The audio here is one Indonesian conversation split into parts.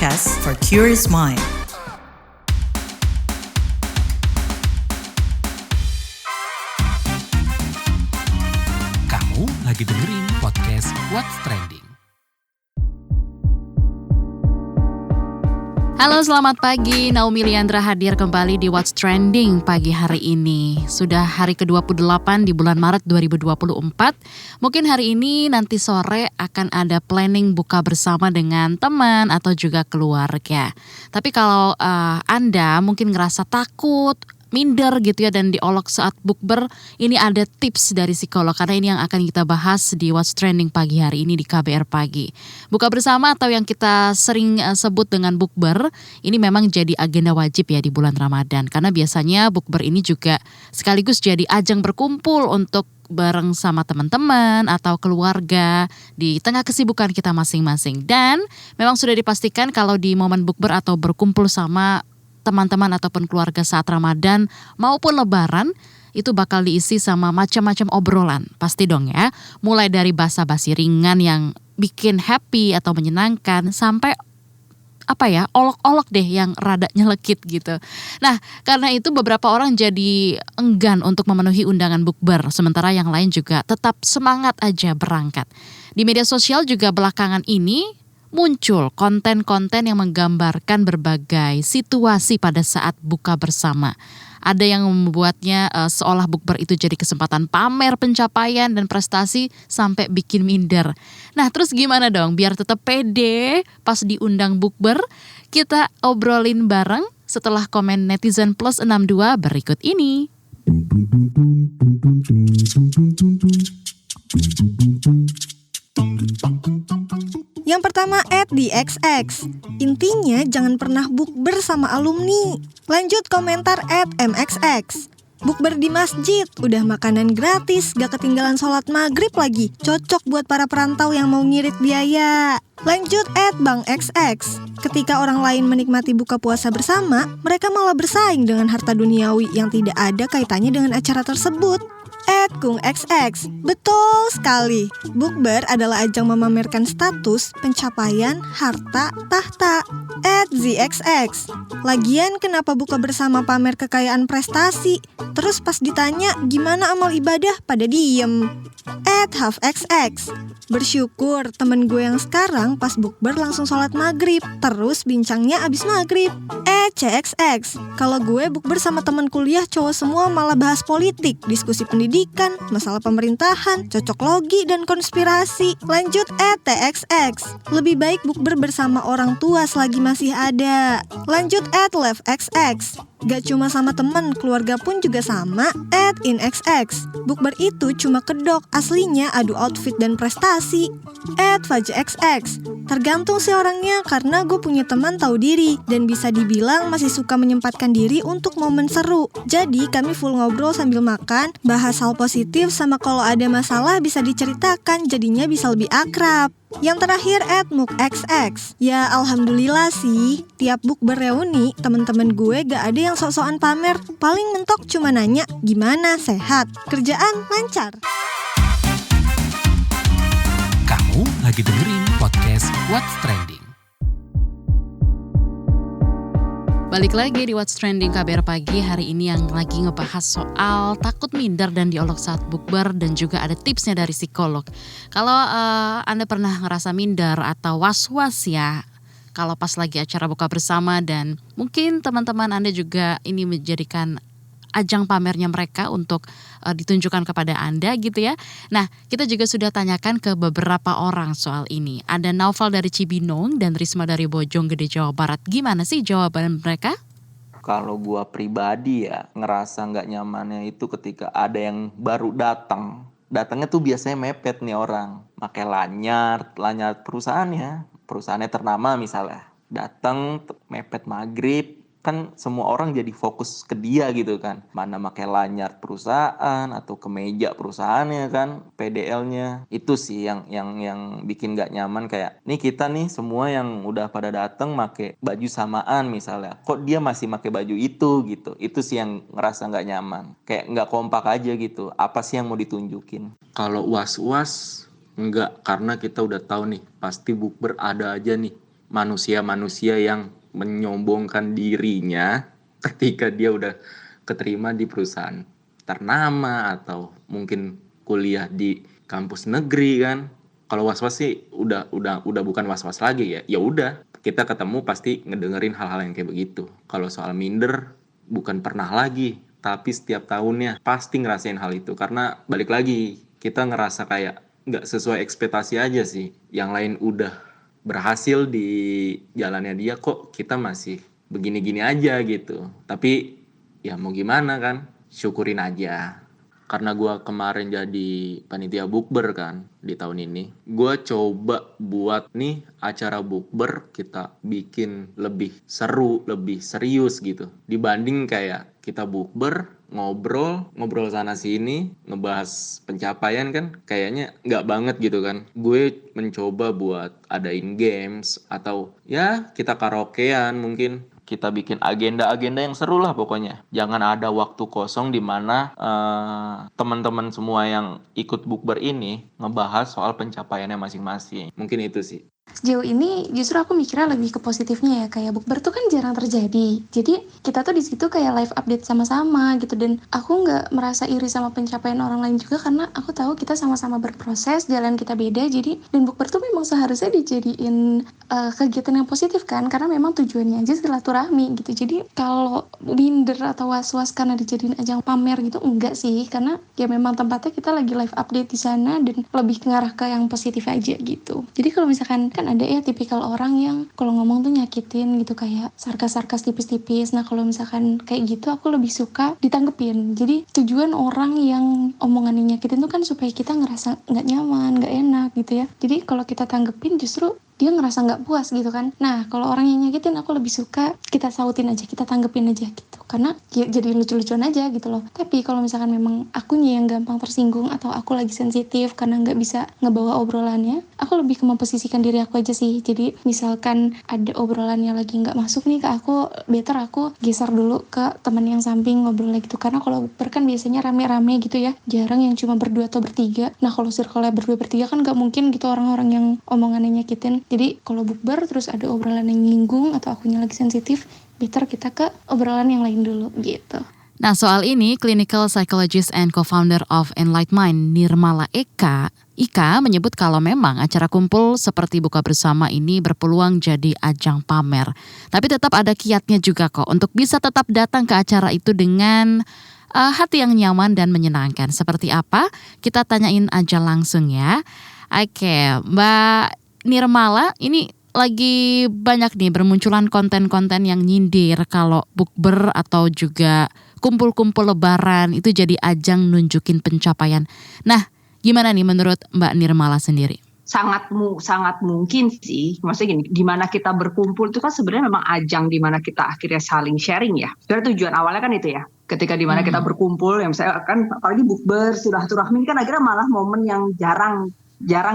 podcast for curious mind. Kamu lagi dengerin podcast What's Trending. Halo, selamat pagi. Naomi Liandra hadir kembali di What's Trending pagi hari ini. Sudah hari ke-28 di bulan Maret 2024. Mungkin hari ini nanti sore akan ada planning buka bersama dengan teman atau juga keluarga. Tapi kalau Anda mungkin ngerasa takut, minder gitu ya dan diolok saat bukber, ini ada tips dari psikolog karena ini yang akan kita bahas di What's Trending pagi hari ini di KBR Pagi. Buka bersama atau yang kita sering sebut dengan bukber, ini memang jadi agenda wajib ya di bulan Ramadan karena biasanya bukber ini juga sekaligus jadi ajang berkumpul untuk bareng sama teman-teman atau keluarga di tengah kesibukan kita masing-masing. Dan memang sudah dipastikan kalau di momen bukber atau berkumpul sama teman-teman ataupun keluarga saat Ramadan maupun Lebaran itu bakal diisi sama macam-macam obrolan. Pasti dong ya. Mulai dari basa-basi ringan yang bikin happy atau menyenangkan sampai olok-olok deh yang rada nyelekit gitu. Nah, karena itu beberapa orang jadi enggan untuk memenuhi undangan bukber, sementara yang lain juga tetap semangat aja berangkat. Di media sosial juga belakangan ini muncul konten-konten yang menggambarkan berbagai situasi pada saat buka bersama. Ada yang membuatnya seolah bukber itu jadi kesempatan pamer pencapaian dan prestasi sampai bikin minder. Nah, terus gimana dong biar tetap pede pas diundang bukber? Kita obrolin bareng setelah komen netizen plus 62 berikut ini. Yang pertama @dxx. Intinya jangan pernah bukber sama alumni. Lanjut komentar @mxx. Bukber di masjid, udah makanan gratis, gak ketinggalan sholat maghrib lagi. Cocok buat para perantau yang mau ngirit biaya. Lanjut @bangxx. Ketika orang lain menikmati buka puasa bersama, mereka malah bersaing dengan harta duniawi yang tidak ada kaitannya dengan acara tersebut. @kungxx. Betul sekali. Bukber adalah ajang memamerkan status, pencapaian, harta, tahta. @zxx. Lagian kenapa buka bersama pamer kekayaan prestasi? Terus pas ditanya gimana amal ibadah pada diem. @halfxx. Bersyukur temen gue yang sekarang pas bukber langsung sholat maghrib, terus bincangnya abis maghrib. @cxx. Kalau gue bukber sama temen kuliah cowok semua malah bahas politik, diskusi pendidikan, masalah pemerintahan, cocok logi dan konspirasi. Lanjut @txx. Lebih baik bukber bersama orang tua selagi masih ada. Lanjut @levexx. Gak cuma sama temen, keluarga pun juga sama. @inxx. Bukber itu cuma kedok, aslinya adu outfit dan prestasi. @fajxx. Tergantung sih orangnya, karena gue punya teman tahu diri dan bisa dibilang masih suka menyempatkan diri untuk momen seru. Jadi kami full ngobrol sambil makan, bahas hal positif sama kalau ada masalah bisa diceritakan, jadinya bisa lebih akrab. Yang terakhir @mukxx. Ya alhamdulillah sih, tiap bukber reuni temen-temen gue gak ada yang sok-sokan pamer. Paling mentok cuma nanya, gimana, sehat, kerjaan lancar. Kamu lagi dengerin podcast What's Trending. Balik lagi di What's Trending KBR Pagi hari ini yang lagi ngebahas soal takut minder dan diolok saat bukber dan juga ada tipsnya dari psikolog. Kalau Anda pernah ngerasa minder atau was-was ya kalau pas lagi acara buka bersama dan mungkin teman-teman Anda juga ini menjadikan ajang pamernya mereka untuk ditunjukkan kepada Anda gitu ya. Nah, kita juga sudah tanyakan ke beberapa orang soal ini. Ada Naufal dari Cibinong dan Risma dari Bojonggede, Jawa Barat. Gimana sih jawaban mereka? Kalau gua pribadi ya ngerasa nggak nyamannya itu ketika ada yang baru datang. Datangnya tuh biasanya mepet nih orang. Pakai lanyard perusahaannya ternama misalnya. Datang mepet maghrib. Kan semua orang jadi fokus ke dia gitu kan. Mana pakai lanyard perusahaan atau kemeja perusahaannya kan, PDL-nya. Itu sih yang bikin gak nyaman, kayak nih kita nih semua yang udah pada dateng pakai baju samaan misalnya. Kok dia masih pakai baju itu gitu. Itu sih yang ngerasa gak nyaman. Kayak gak kompak aja gitu. Apa sih yang mau ditunjukin? Kalau was-was enggak, karena kita udah tahu nih pasti bukber ada aja nih manusia-manusia yang menyombongkan dirinya ketika dia udah keterima di perusahaan ternama atau mungkin kuliah di kampus negeri kan. Kalau was-was sih udah bukan was-was lagi ya. Ya udah, kita ketemu pasti ngedengerin hal-hal yang kayak begitu. Kalau soal minder bukan pernah lagi, tapi setiap tahunnya pasti ngerasain hal itu. Karena balik lagi, kita ngerasa kayak nggak sesuai ekspektasi aja sih. Yang lain udah berhasil di jalannya dia, kok kita masih begini-gini aja gitu. Tapi ya mau gimana kan, syukurin aja. Karena gue kemarin jadi panitia bukber kan di tahun ini, gue coba buat nih acara bukber kita bikin lebih seru, lebih serius gitu. Dibanding kayak kita bukber, ngobrol sana sini, ngebahas pencapaian kan kayaknya nggak banget gitu kan. Gue mencoba buat adain games atau ya kita karaokean mungkin. Kita bikin agenda-agenda yang seru lah pokoknya. Jangan ada waktu kosong di mana teman-teman semua yang ikut bukber ini ngebahas soal pencapaiannya masing-masing. Mungkin itu sih. Sejauh ini justru aku mikirnya lebih ke positifnya ya, kayak bukber tuh kan jarang terjadi. Jadi kita tuh di situ kayak live update sama-sama gitu, dan aku nggak merasa iri sama pencapaian orang lain juga karena aku tahu kita sama-sama berproses, jalan kita beda. Jadi dan bukber tuh memang seharusnya dijadiin kegiatan yang positif kan, karena memang tujuannya aja silaturahmi gitu. Jadi kalau minder atau was-was karena dijadiin ajang pamer gitu enggak sih, karena ya memang tempatnya kita lagi live update di sana dan lebih ngarah ke yang positif aja gitu. Jadi kalau misalkan kan ada ya tipikal orang yang kalau ngomong tuh nyakitin gitu, kayak sarkas-sarkas tipis-tipis. Nah kalau misalkan kayak gitu aku lebih suka ditanggepin. Jadi tujuan orang yang omongannya nyakitin tuh kan supaya kita ngerasa nggak nyaman, nggak enak gitu ya. Jadi kalau kita tanggepin justru dia ngerasa nggak puas gitu kan. Nah kalau orang yang nyakitin aku lebih suka kita sautin aja, kita tanggepin aja gitu, karena ya, jadi lucu-lucuan aja gitu loh. Tapi kalau misalkan memang akunya yang gampang tersinggung atau aku lagi sensitif karena nggak bisa ngebawa obrolannya, aku lebih ke memposisikan diri aku aja sih. Jadi misalkan ada obrolannya lagi nggak masuk nih ke aku, better aku geser dulu ke teman yang samping ngobrol gitu. Karena kalau bukber kan biasanya rame-rame gitu ya, jarang yang cuma berdua atau bertiga. Nah kalau circle-nya berdua bertiga kan nggak mungkin gitu orang-orang yang omongannya nyakitin. Jadi kalau bukber terus ada obrolan yang nyinggung atau akunya lagi sensitif, better kita ke obrolan yang lain dulu gitu. Nah soal ini, clinical psychologist and co-founder of Enlight Mind, Nirmala Ika menyebut kalau memang acara kumpul seperti buka bersama ini berpeluang jadi ajang pamer. Tapi tetap ada kiatnya juga kok untuk bisa tetap datang ke acara itu dengan hati yang nyaman dan menyenangkan. Seperti apa? Kita tanyain aja langsung ya. Oke, Mbak Nirmala, ini lagi banyak nih bermunculan konten-konten yang nyindir kalau bukber atau juga kumpul-kumpul lebaran itu jadi ajang nunjukin pencapaian. Nah, gimana nih menurut Mbak Nirmala sendiri? Sangat mungkin sih. Maksudnya gini, di mana kita berkumpul itu kan sebenarnya memang ajang di mana kita akhirnya saling sharing ya. Sebenarnya tujuan awalnya kan itu ya. Ketika di mana kita berkumpul, yang misalnya kan apalagi bukber, silaturahmi kan akhirnya malah momen yang jarang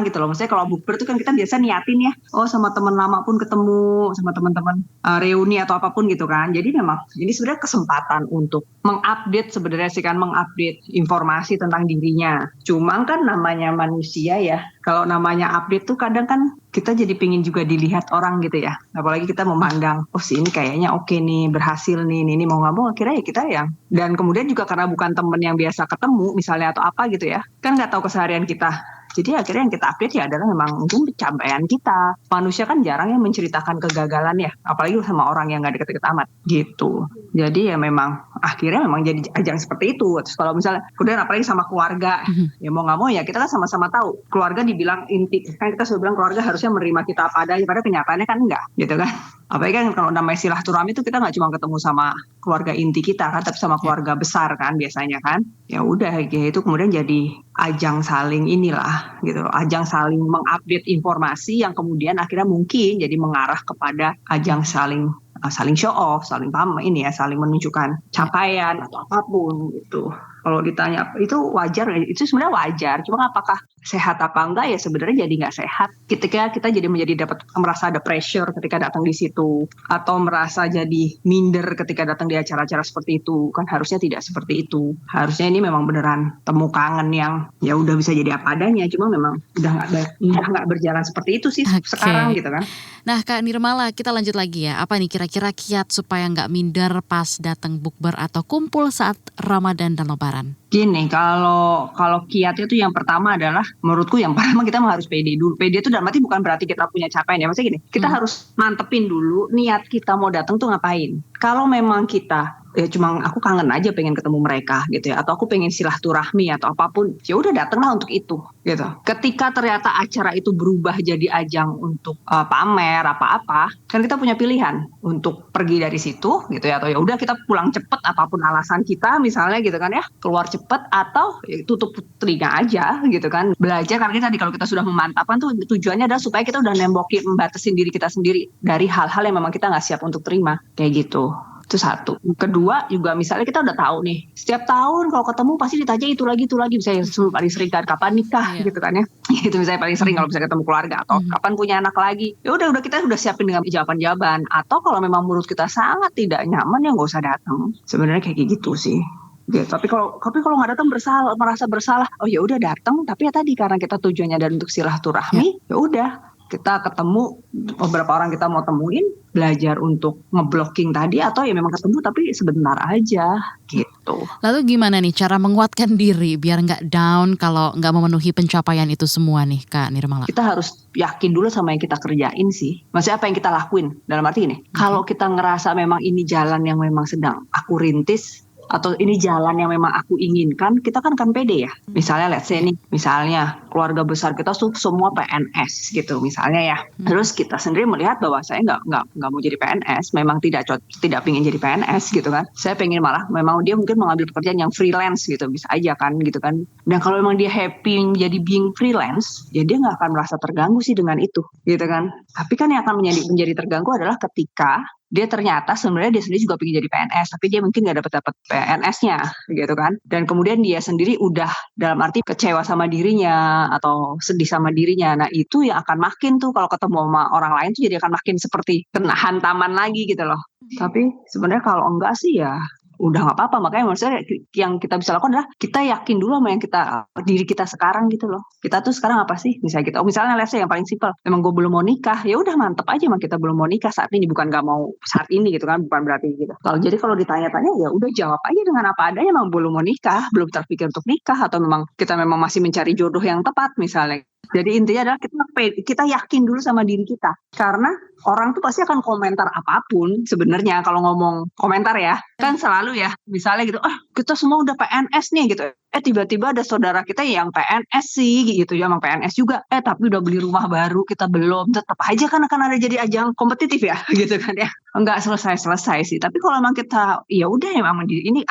gitu loh. Maksudnya kalau bukber itu kan kita biasa niatin ya, oh sama teman lama pun ketemu, sama teman-teman reuni atau apapun gitu kan. Jadi memang ini sebenarnya kesempatan untuk mengupdate sebenarnya sih kan, mengupdate informasi tentang dirinya. Cuma kan namanya manusia ya, kalau namanya update tuh kadang kan kita jadi pingin juga dilihat orang gitu ya. Apalagi kita memandang, oh si ini kayaknya oke nih, berhasil nih, ini mau nggak mau akhirnya ya kita yang. Dan kemudian juga karena bukan temen yang biasa ketemu misalnya atau apa gitu ya, kan nggak tahu keseharian kita. Jadi akhirnya yang kita update ya adalah memang mungkin pencapaian kita. Manusia kan jarang yang menceritakan kegagalan ya, apalagi sama orang yang nggak deket-deket amat gitu. Jadi ya memang akhirnya memang jadi ajang seperti itu. Terus kalau misalnya kemudian apalagi sama keluarga, ya mau nggak mau ya kita kan sama-sama tahu. Keluarga dibilang inti, kan kita selalu bilang keluarga harusnya menerima kita apa adanya, padahal kenyataannya kan enggak gitu kan. Apalagi kan kalau namanya silaturahmi itu kita nggak cuma ketemu sama keluarga inti kita kan, tapi sama keluarga besar kan biasanya kan. Ya udah gitu, kemudian jadi ajang saling inilah gitu, ajang saling mengupdate informasi yang kemudian akhirnya mungkin jadi mengarah kepada ajang saling show off, saling pamer ini ya, saling menunjukkan capaian atau apapun gitu. kalau ditanya itu wajar, itu sebenarnya wajar. Cuma apakah sehat apa enggak ya sebenarnya jadi nggak sehat. Ketika kita jadi merasa ada pressure ketika datang di situ, atau merasa jadi minder ketika datang di acara-acara seperti itu, kan harusnya tidak seperti itu. Harusnya ini memang beneran temu kangen yang ya udah bisa jadi apa adanya. Cuma memang udah nggak berjalan seperti itu sih sekarang gitu kan. Nah Kak Nirmala, kita lanjut lagi ya. Apa nih kira-kira kiat supaya nggak minder pas datang bukber atau kumpul saat Ramadan dan Lebaran? Gini, kalau kiatnya itu yang pertama adalah menurutku yang pertama kita harus pede dulu. Pede itu dalam arti bukan berarti kita punya capaian ya. Maksudnya gini, kita harus mantepin dulu niat kita mau datang tuh ngapain. Kalau memang kita ya cuma aku kangen aja pengen ketemu mereka gitu ya, atau aku pengen silaturahmi atau apapun, ya udah datanglah untuk itu gitu. Ketika ternyata acara itu berubah jadi ajang untuk pamer apa-apa, kan kita punya pilihan untuk pergi dari situ gitu ya, atau ya udah kita pulang cepet apapun alasan kita misalnya gitu kan ya, keluar cepet, atau ya, tutup telinga aja gitu kan. Belajar karena tadi kalau kita sudah memantapkan tuh tujuannya adalah supaya kita udah membatasin diri kita sendiri dari hal-hal yang memang kita nggak siap untuk terima kayak gitu. Itu satu. Kedua juga misalnya kita udah tahu nih, setiap tahun kalau ketemu pasti ditanya itu lagi. Misalnya paling sering kan kapan nikah gitu kan ya. Itu misalnya paling sering kalau bisa ketemu keluarga, atau kapan punya anak lagi. Ya udah kita udah siapin dengan jawaban-jawaban. Atau kalau memang menurut kita sangat tidak nyaman ya nggak usah datang. Sebenarnya kayak gitu sih. Gitu. Tapi kalau nggak datang merasa bersalah, oh ya udah datang. Tapi ya tadi karena kita tujuannya dari untuk silaturahmi, ya udah kita ketemu, beberapa orang kita mau temuin, belajar untuk ngeblocking tadi, atau ya memang ketemu tapi sebentar aja gitu. Lalu gimana nih cara menguatkan diri biar nggak down kalau nggak memenuhi pencapaian itu semua nih Kak Nirmala? Kita harus yakin dulu sama yang kita kerjain sih. Maksudnya apa yang kita lakuin. Dalam arti ini, kalau kita ngerasa memang ini jalan yang memang sedang aku rintis, atau ini jalan yang memang aku inginkan, kita kan pede ya. Misalnya let's say nih, misalnya keluarga besar kita semua PNS gitu misalnya ya. Terus kita sendiri melihat bahwa saya nggak mau jadi PNS, memang tidak pengen jadi PNS gitu kan. Saya pengen malah memang dia mungkin mengambil pekerjaan yang freelance gitu, bisa aja kan gitu kan. Dan kalau memang dia happy jadi being freelance, ya dia nggak akan merasa terganggu sih dengan itu gitu kan. Tapi kan yang akan menjadi terganggu adalah ketika dia ternyata sebenarnya dia sendiri juga pengen jadi PNS, tapi dia mungkin nggak dapat PNS-nya gitu kan. Dan kemudian dia sendiri udah dalam arti kecewa sama dirinya atau sedih sama dirinya. Nah itu yang akan makin tuh kalau ketemu sama orang lain tuh jadi akan makin seperti kena hantaman lagi gitu loh. Tapi sebenarnya kalau enggak sih ya udah nggak apa-apa. Makanya menurut saya yang kita bisa lakukan adalah kita yakin dulu sama yang diri kita sekarang gitu loh. Kita tuh sekarang apa sih? Misalnya let's say yang paling simpel, memang gue belum mau nikah, ya udah mantep aja emang kita belum mau nikah saat ini, bukan nggak mau saat ini gitu kan, bukan berarti gitu. Kalau ditanya-tanya ya udah jawab aja dengan apa adanya, emang belum mau nikah, belum terpikir untuk nikah, atau memang kita masih mencari jodoh yang tepat misalnya. Jadi intinya adalah kita yakin dulu sama diri kita. Karena orang tuh pasti akan komentar apapun sebenarnya kalau ngomong komentar ya. Kan selalu ya, misalnya gitu, kita semua udah PNS nih gitu. Tiba-tiba ada saudara kita yang PNS sih gitu ya, emang PNS juga. Tapi udah beli rumah baru, kita belum. Tetap aja kan akan ada jadi ajang kompetitif ya gitu kan ya. Enggak selesai sih. Tapi kalau memang kita ya udah emang ini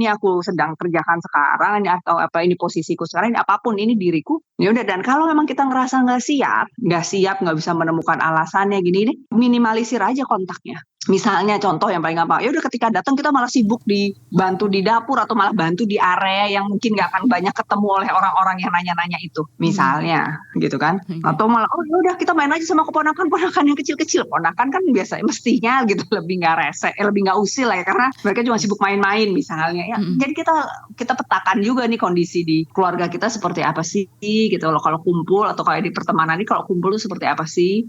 aku sedang kerjakan sekarang, ini atau apa ini posisiku sekarang, ini apapun ini diriku. Ya udah, dan kalau memang kita ngerasa nggak siap, nggak bisa menemukan alasannya gini, minimalisir aja kontaknya. Misalnya contoh yang paling gampang, ya udah ketika datang kita malah sibuk bantu di dapur atau malah bantu di area yang mungkin nggak akan banyak ketemu oleh orang-orang yang nanya-nanya itu, misalnya gitu kan. Atau malah ya udah kita main aja sama keponakan yang kecil-kecil. Ponakan kan biasanya mestinya gitu lebih nggak rese, lebih nggak usil lah ya, karena mereka cuma sibuk main-main misalnya ya. Jadi kita petakan juga nih kondisi di keluarga kita seperti apa sih gitu loh, kalau kumpul atau kayak di pertemanan ini kalau kumpul tuh seperti apa sih.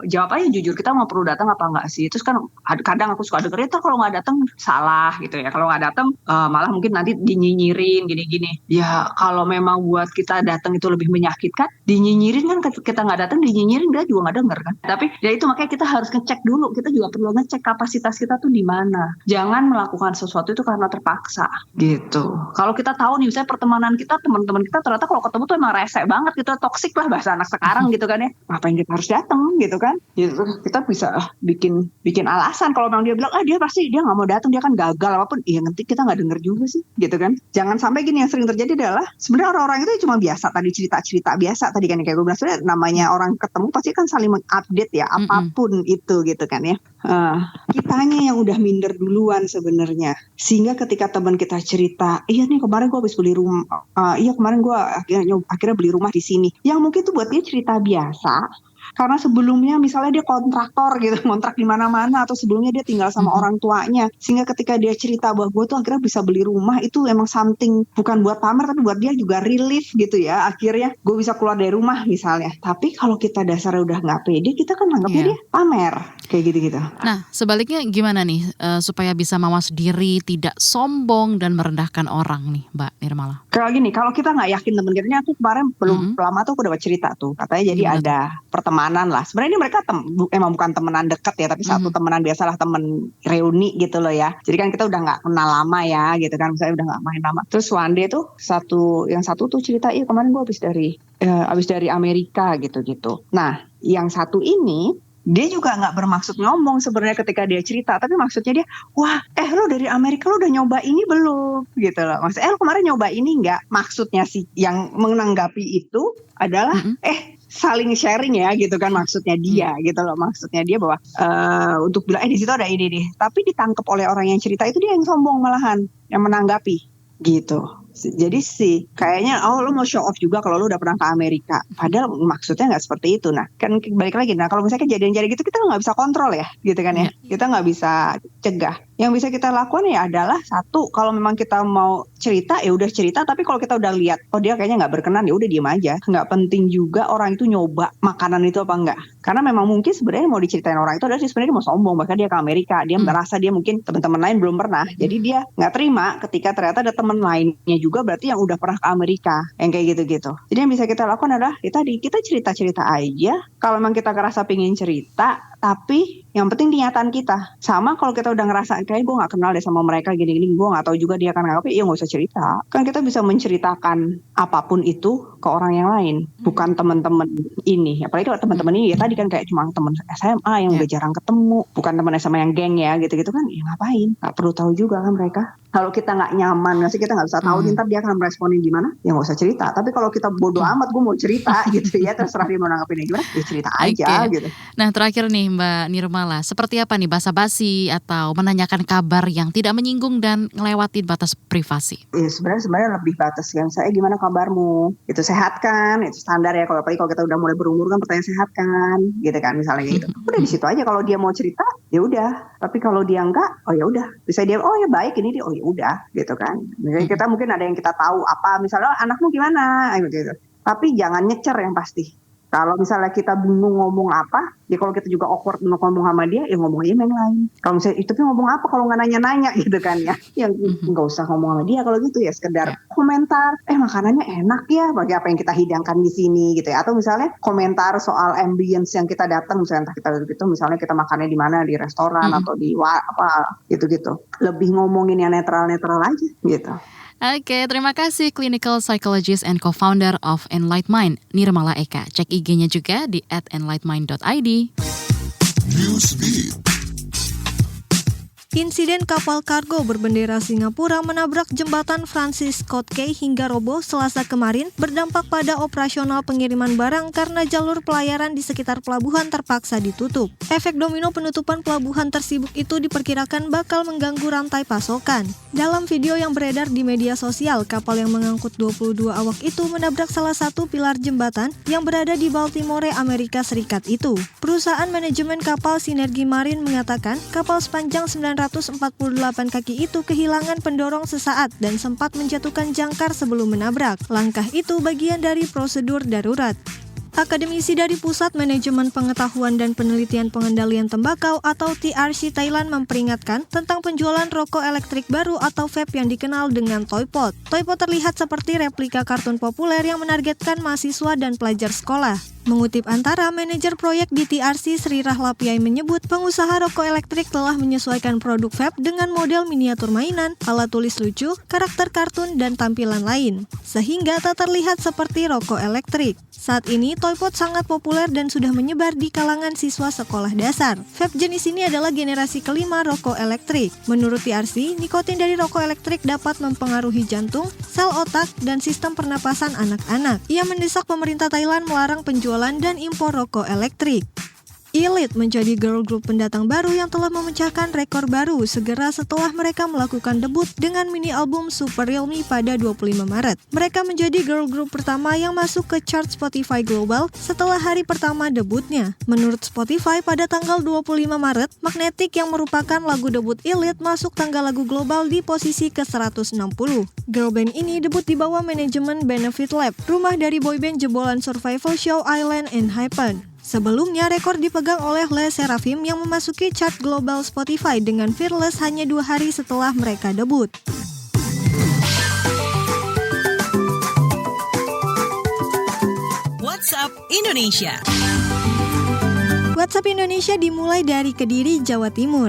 Jawab aja jujur, kita mau perlu datang apa enggak sih. Terus kan kadang aku suka denger itu kalau nggak datang salah gitu ya, kalau nggak datang malah mungkin nanti dinyinyirin gini-gini ya. Kalau memang buat kita datang itu lebih menyakitkan, dinyinyirin kan, kita nggak datang dinyinyirin dia juga nggak denger kan. Tapi ya itu makanya kita harus ngecek dulu, kita juga perlu ngecek kapasitas kita tuh di mana. Jangan melakukan sesuatu itu karena terpaksa gitu. Kalau kita tahu nih misalnya pertemanan kita, teman-teman kita ternyata kalau ketemu tuh emang rese banget gitu, toksik lah bahasa anak sekarang gitu kan ya, ngapain kita harus datang gitu kan gitu. Kita bisa bikin bikin alasan. Kalau memang dia bilang dia pasti dia nggak mau datang, dia kan gagal apapun, iya nanti kita nggak denger juga sih gitu kan. Jangan sampai gini, yang sering terjadi adalah sebenarnya orang-orang itu cuma biasa tadi, cerita-cerita biasa tadi kan, kayak gue bilang sebenarnya namanya orang ketemu pasti kan saling mengupdate ya apapun itu gitu kan ya. Kitanya yang udah minder duluan sebenarnya, sehingga ketika teman kita cerita, iya nih kemarin gue habis beli rumah, iya kemarin gue akhirnya beli rumah di sini, yang mungkin itu buat dia cerita biasa karena sebelumnya misalnya dia kontraktor gitu, kontrak di mana-mana, atau sebelumnya dia tinggal sama orang tuanya, sehingga ketika dia cerita bahwa gue tuh akhirnya bisa beli rumah, itu emang something bukan buat pamer tapi buat dia juga relief gitu ya, akhirnya gue bisa keluar dari rumah misalnya. Tapi kalau kita dasarnya udah nggak pede, kita kan anggapnya dia pamer kayak gitu-gitu. Nah, sebaliknya gimana nih supaya bisa mawas diri, tidak sombong dan merendahkan orang nih, Mbak Nirmala? Kalau gini, kalau kita nggak yakin temen kita, aku kemarin belum lama tuh aku dapat cerita tuh, katanya jadi ada pertemanan lah. Sebenarnya ini mereka emang bukan temenan dekat ya, tapi satu temenan biasalah, temen reuni gitu loh ya. Jadi kan kita udah nggak kenal lama ya, gitu kan, misalnya udah nggak main lama. Terus one day tuh yang satu tuh cerita, iya kemarin gue habis dari Amerika gitu-gitu. Nah, yang satu ini dia juga nggak bermaksud ngomong sebenarnya ketika dia cerita, tapi maksudnya dia, wah, lo dari Amerika lo udah nyoba ini belum? Gitu loh. Maksudnya, lo kemarin nyoba ini nggak? Maksudnya sih yang menanggapi itu adalah, saling sharing ya gitu kan, maksudnya dia gitu loh. Maksudnya dia bahwa untuk bilang, di situ ada ini deh. Tapi ditangkap oleh orang yang cerita itu dia yang sombong malahan, yang menanggapi gitu. Jadi sih kayaknya lo mau show off juga kalau lo udah pernah ke Amerika, padahal maksudnya nggak seperti itu. Nah kan balik lagi, nah kalau misalnya kejadian-kejadian gitu kita nggak bisa kontrol ya gitu kan ya, kita nggak bisa cegah. Yang bisa kita lakukan ya adalah satu, kalau memang kita mau cerita ya udah cerita, tapi kalau kita udah lihat dia kayaknya nggak berkenan, ya udah diem aja. Nggak penting juga orang itu nyoba makanan itu apa enggak, karena memang mungkin sebenarnya mau diceritain orang itu adalah sebenarnya mau sombong, bahkan dia ke Amerika, dia merasa dia mungkin teman-teman lain belum pernah, jadi dia nggak terima ketika ternyata ada teman lainnya juga berarti yang udah pernah ke Amerika, yang kayak gitu-gitu. Jadi yang bisa kita lakukan adalah kita cerita-cerita aja. Kalau memang kita ngerasa pengen cerita, tapi yang penting niatan kita. Sama kalau kita udah ngerasa kayak gue gak kenal deh sama mereka gini-gini, gue gak tahu juga dia akan ngapain, ya gak usah cerita. Kan kita bisa menceritakan apapun itu ke orang yang lain, bukan teman-teman ini. Apalagi kalau teman-teman ini ya tadi kan kayak cuma teman SMA yang udah jarang ketemu, bukan teman SMA yang geng ya gitu-gitu kan, ya ngapain, gak perlu tahu juga kan mereka. Kalau kita gak nyaman, nanti kita gak bisa tahu ntar dia akan meresponin gimana, ya gak usah cerita. Tapi kalau kita bodo amat, gue mau cerita gitu ya, terserah dia mau nanggapinnya gimana, ya cerita aja gitu. Nah terakhir nih Mbak Nirmala, seperti apa nih basa-basi atau menanyakan kabar yang tidak menyinggung dan ngelewatin batas privasi? Ya sebenarnya lebih batas yang saya, gimana kabarmu? Itu sehat kan? Itu standar ya, kalau kita udah mulai berumur kan pertanyaan sehat kan? Gitu kan misalnya gitu. Udah di situ aja, kalau dia mau cerita ya udah. Tapi kalau dia enggak, oh ya udah. Bisa dia oh ya baik ini dia, oh ya udah gitu kan. Misalnya kita mungkin ada yang kita tahu apa, misalnya anakmu gimana gitu. Tapi jangan nyecer yang pasti. Kalau misalnya kita bingung ngomong apa, ya kalau kita juga awkward ngomong sama dia, ya ngomong aja yang lain. Kalau misalnya itu ngomong apa kalau nggak nanya-nanya gitu kan ya, yang nggak usah ngomong sama dia. Kalau gitu ya sekedar komentar, makanannya enak ya, bagi apa yang kita hidangkan di sini gitu ya. Atau misalnya komentar soal ambience yang kita datang, misalnya entah kita gitu, misalnya kita makannya di mana, di restoran atau di apa gitu-gitu. Lebih ngomongin yang netral-netral aja gitu. Oke, terima kasih clinical psychologist and co-founder of Enlightmind, Nirmala Eka. Cek IG-nya juga di @enlightmind.id. Insiden kapal kargo berbendera Singapura menabrak jembatan Francis Scott Key hingga roboh Selasa kemarin berdampak pada operasional pengiriman barang karena jalur pelayaran di sekitar pelabuhan terpaksa ditutup. Efek domino penutupan pelabuhan tersibuk itu diperkirakan bakal mengganggu rantai pasokan. Dalam video yang beredar di media sosial, kapal yang mengangkut 22 awak itu menabrak salah satu pilar jembatan yang berada di Baltimore, Amerika Serikat itu. Perusahaan manajemen kapal Sinergi Marine mengatakan kapal sepanjang 948 kaki itu kehilangan pendorong sesaat dan sempat menjatuhkan jangkar sebelum menabrak. Langkah itu bagian dari prosedur darurat. Akademisi dari Pusat Manajemen Pengetahuan dan Penelitian Pengendalian Tembakau atau TRC Thailand memperingatkan tentang penjualan rokok elektrik baru atau vape yang dikenal dengan Toypod. Toypod terlihat seperti replika kartun populer yang menargetkan mahasiswa dan pelajar sekolah. Mengutip Antara, manajer proyek di TRC Sri Rahlapiai menyebut pengusaha rokok elektrik telah menyesuaikan produk vape dengan model miniatur mainan, alat tulis lucu, karakter kartun, dan tampilan lain, sehingga tak terlihat seperti rokok elektrik. Saat ini, Toypod sangat populer dan sudah menyebar di kalangan siswa sekolah dasar. Vape jenis ini adalah generasi kelima rokok elektrik. Menurut TRC, nikotin dari rokok elektrik dapat mempengaruhi jantung, sel otak, dan sistem pernapasan anak-anak. Ia mendesak pemerintah Thailand melarang penjualan dan impor rokok elektrik. Elite menjadi girl group pendatang baru yang telah memecahkan rekor baru segera setelah mereka melakukan debut dengan mini album Super Real Me pada 25 Maret. Mereka menjadi girl group pertama yang masuk ke chart Spotify Global setelah hari pertama debutnya. Menurut Spotify, pada tanggal 25 Maret, Magnetic yang merupakan lagu debut Elite masuk tangga lagu global di posisi ke-160. Girl band ini debut di bawah manajemen Benefit Lab, rumah dari boyband jebolan survival show Island and Hypen. Sebelumnya, rekor dipegang oleh Le Sserafim yang memasuki chart global Spotify dengan Fearless hanya 2 hari setelah mereka debut. WhatsApp Indonesia. WhatsApp Indonesia dimulai dari Kediri, Jawa Timur.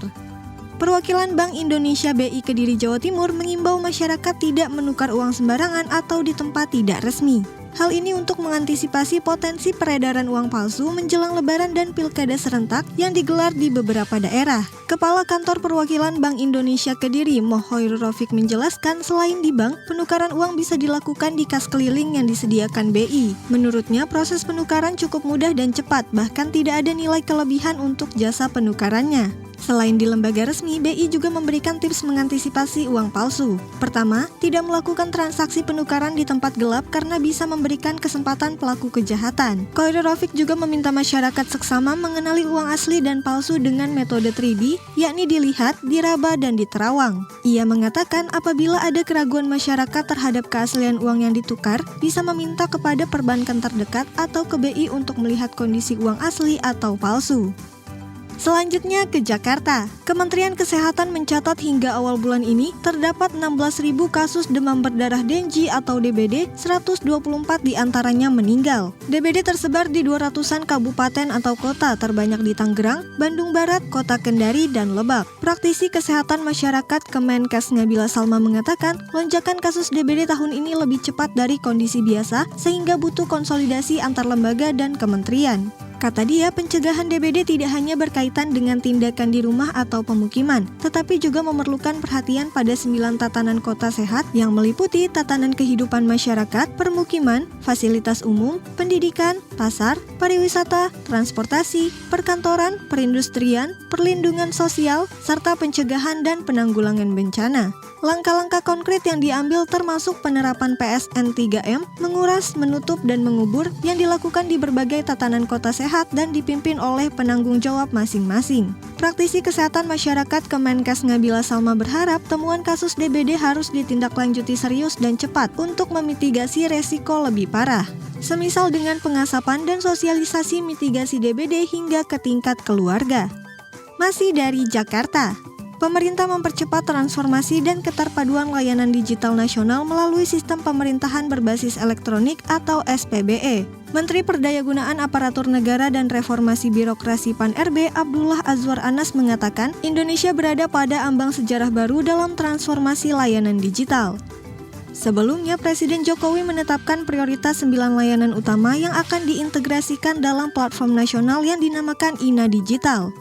Perwakilan Bank Indonesia BI Kediri, Jawa Timur mengimbau masyarakat tidak menukar uang sembarangan atau di tempat tidak resmi. Hal ini untuk mengantisipasi potensi peredaran uang palsu menjelang Lebaran dan Pilkada serentak yang digelar di beberapa daerah. Kepala Kantor Perwakilan Bank Indonesia Kediri, Mohoir Rofik menjelaskan selain di bank, penukaran uang bisa dilakukan di kas keliling yang disediakan BI. Menurutnya, proses penukaran cukup mudah dan cepat, bahkan tidak ada nilai kelebihan untuk jasa penukarannya. Selain di lembaga resmi, BI juga memberikan tips mengantisipasi uang palsu. Pertama, tidak melakukan transaksi penukaran di tempat gelap karena bisa memberikan kesempatan pelaku kejahatan. Khoirul Rafiq juga meminta masyarakat seksama mengenali uang asli dan palsu dengan metode 3D, yakni dilihat, diraba, dan diterawang. Ia mengatakan apabila ada keraguan masyarakat terhadap keaslian uang yang ditukar, bisa meminta kepada perbankan terdekat atau ke BI untuk melihat kondisi uang asli atau palsu. Selanjutnya ke Jakarta. Kementerian Kesehatan mencatat hingga awal bulan ini terdapat 16.000 kasus demam berdarah Dengue atau DBD, 124 diantaranya meninggal. DBD tersebar di 200-an kabupaten atau kota, terbanyak di Tangerang, Bandung Barat, Kota Kendari, dan Lebak. Praktisi Kesehatan Masyarakat Kemenkes Nabila Salma mengatakan lonjakan kasus DBD tahun ini lebih cepat dari kondisi biasa sehingga butuh konsolidasi antar lembaga dan kementerian. Kata dia, pencegahan DBD tidak hanya berkaitan dengan tindakan di rumah atau pemukiman, tetapi juga memerlukan perhatian pada 9 tatanan kota sehat yang meliputi tatanan kehidupan masyarakat, permukiman, fasilitas umum, pendidikan, pasar, pariwisata, transportasi, perkantoran, perindustrian, perlindungan sosial, serta pencegahan dan penanggulangan bencana. Langkah-langkah konkret yang diambil termasuk penerapan PSN 3M, menguras, menutup, dan mengubur yang dilakukan di berbagai tatanan kota sehat dan dipimpin oleh penanggung jawab masing-masing. Praktisi kesehatan masyarakat Kemenkes Nabila Salma berharap temuan kasus DBD harus ditindaklanjuti serius dan cepat untuk memitigasi resiko lebih parah. Semisal dengan pengasapan dan sosialisasi mitigasi DBD hingga ke tingkat keluarga. Masih dari Jakarta. Pemerintah mempercepat transformasi dan keterpaduan layanan digital nasional melalui sistem pemerintahan berbasis elektronik atau SPBE. Menteri Perdayagunaan Aparatur Negara dan Reformasi Birokrasi PAN-RB Abdullah Azwar Anas mengatakan Indonesia berada pada ambang sejarah baru dalam transformasi layanan digital. Sebelumnya, Presiden Jokowi menetapkan prioritas 9 layanan utama yang akan diintegrasikan dalam platform nasional yang dinamakan INA Digital.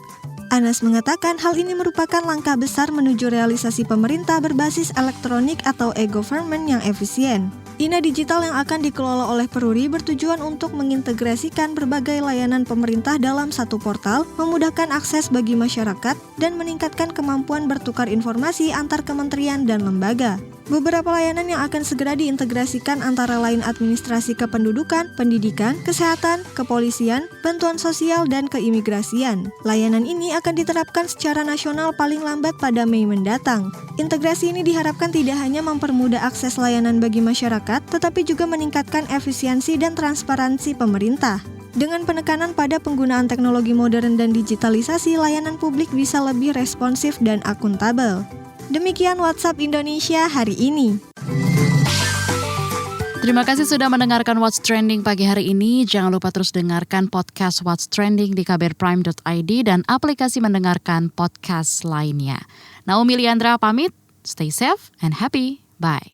Anas mengatakan hal ini merupakan langkah besar menuju realisasi pemerintah berbasis elektronik atau e-government yang efisien. INA Digital yang akan dikelola oleh Peruri bertujuan untuk mengintegrasikan berbagai layanan pemerintah dalam satu portal, memudahkan akses bagi masyarakat, dan meningkatkan kemampuan bertukar informasi antar kementerian dan lembaga. Beberapa layanan yang akan segera diintegrasikan antara lain administrasi kependudukan, pendidikan, kesehatan, kepolisian, bantuan sosial, dan keimigrasian. Layanan ini akan diterapkan secara nasional paling lambat pada Mei mendatang. Integrasi ini diharapkan tidak hanya mempermudah akses layanan bagi masyarakat, tetapi juga meningkatkan efisiensi dan transparansi pemerintah. Dengan penekanan pada penggunaan teknologi modern dan digitalisasi, layanan publik bisa lebih responsif dan akuntabel. Demikian WhatsApp Indonesia hari ini. Terima kasih sudah mendengarkan What's Trending pagi hari ini. Jangan lupa terus dengarkan podcast What's Trending di kbrprime.id dan aplikasi mendengarkan podcast lainnya. Naomi Liandra pamit, stay safe and happy. Bye.